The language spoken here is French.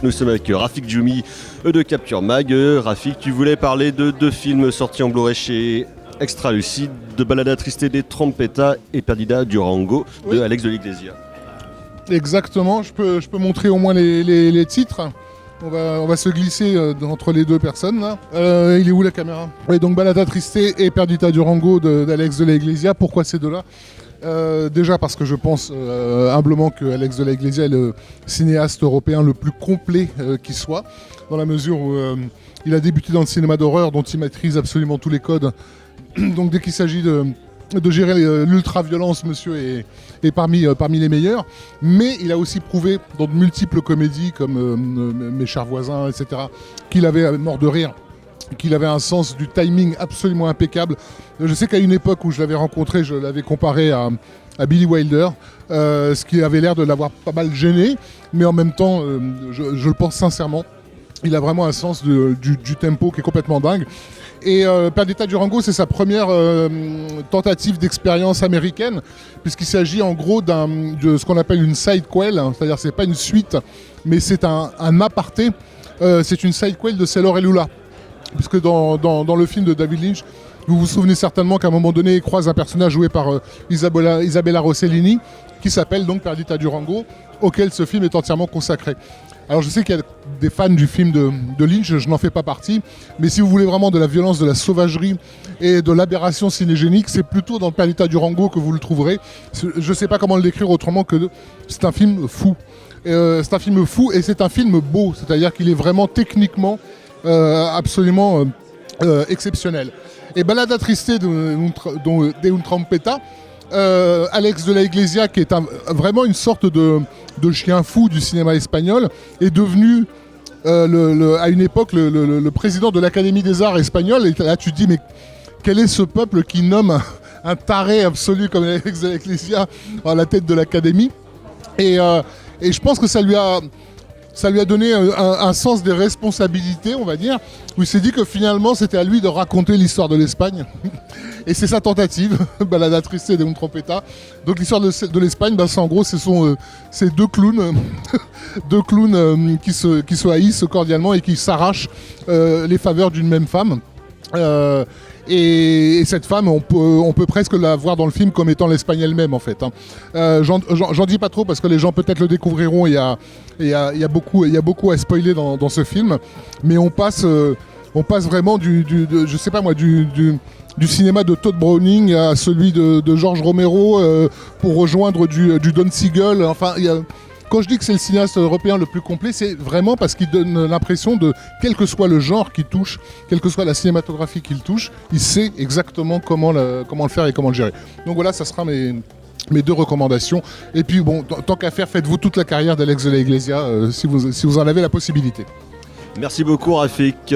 Nous sommes avec Rafik Djoumi de Capture Mag. Rafik, tu voulais parler de 2 films sortis en Blu-ray chez Extra Lucide, de Balada Triste de Trompetta et Perdita Durango de Alex de l'Iglesia. Exactement, je peux montrer au moins les titres. On va se glisser entre les 2 personnes là. Il est où la caméra? Oui, donc Balada Triste et Perdita Durango d'Alex de l'Iglesia. Pourquoi ces 2-là? Déjà parce que je pense humblement que Alex de l'Iglesia est le cinéaste européen le plus complet qui soit, dans la mesure où il a débuté dans le cinéma d'horreur dont il maîtrise absolument tous les codes. Donc dès qu'il s'agit de gérer l'ultra-violence, monsieur est parmi les meilleurs. Mais il a aussi prouvé dans de multiples comédies comme Mes chers voisins, etc., qu'il avait, mort de rire, qu'il avait un sens du timing absolument impeccable. Je sais qu'à une époque où je l'avais rencontré, je l'avais comparé à Billy Wilder, ce qui avait l'air de l'avoir pas mal gêné, mais en même temps, je le pense sincèrement, il a vraiment un sens du tempo qui est complètement dingue. Et Perdita Durango, c'est sa première tentative d'expérience américaine, puisqu'il s'agit en gros de ce qu'on appelle une sidequel, c'est-à-dire c'est pas une suite, mais c'est un aparté. C'est une sidequel de Sailor et Lula, puisque dans le film de David Lynch, vous vous souvenez certainement qu'à un moment donné, il croise un personnage joué par Isabella Rossellini, qui s'appelle donc Perdita Durango, auquel ce film est entièrement consacré. Alors je sais qu'il y a des fans du film de Lynch, je n'en fais pas partie, mais si vous voulez vraiment de la violence, de la sauvagerie et de l'aberration cinégénique, c'est plutôt dans Perdita Durango que vous le trouverez. Je ne sais pas comment le décrire autrement que c'est un film fou. C'est un film fou et c'est un film beau, c'est-à-dire qu'il est vraiment techniquement absolument exceptionnel. Et Balada Triste de un Trompetta, Alex de l'Iglesia, qui est vraiment une sorte de chien fou du cinéma espagnol, est devenu à une époque le président de l'Académie des Arts espagnole. Et là tu te dis, mais quel est ce peuple qui nomme un taré absolu comme Alex de l'Iglesia à la tête de l'Académie? Et je pense que ça lui a donné un sens des responsabilités, on va dire, où il s'est dit que finalement c'était à lui de raconter l'histoire de l'Espagne. Et c'est sa tentative, Balada Triste de un Trompetta. Donc l'histoire de l'Espagne, c'est en gros, ces 2 clowns, qui se haïssent cordialement et qui s'arrachent les faveurs d'une même femme. Et cette femme, on peut presque la voir dans le film comme étant l'Espagne elle-même en fait. J'en dis pas trop parce que les gens peut-être le découvriront. Il y a beaucoup à spoiler dans ce film, mais on passe vraiment je sais pas moi, du cinéma de Todd Browning à celui de George Romero pour rejoindre du Don Siegel. Enfin, quand je dis que c'est le cinéaste européen le plus complet, c'est vraiment parce qu'il donne l'impression de, quel que soit le genre qu'il touche, quelle que soit la cinématographie qu'il touche, il sait exactement comment le faire et comment le gérer. Donc voilà, ça sera mes 2 recommandations. Et puis bon, tant qu'à faire, faites-vous toute la carrière d'Alex de l'Iglesia si vous en avez la possibilité. Merci beaucoup Rafik.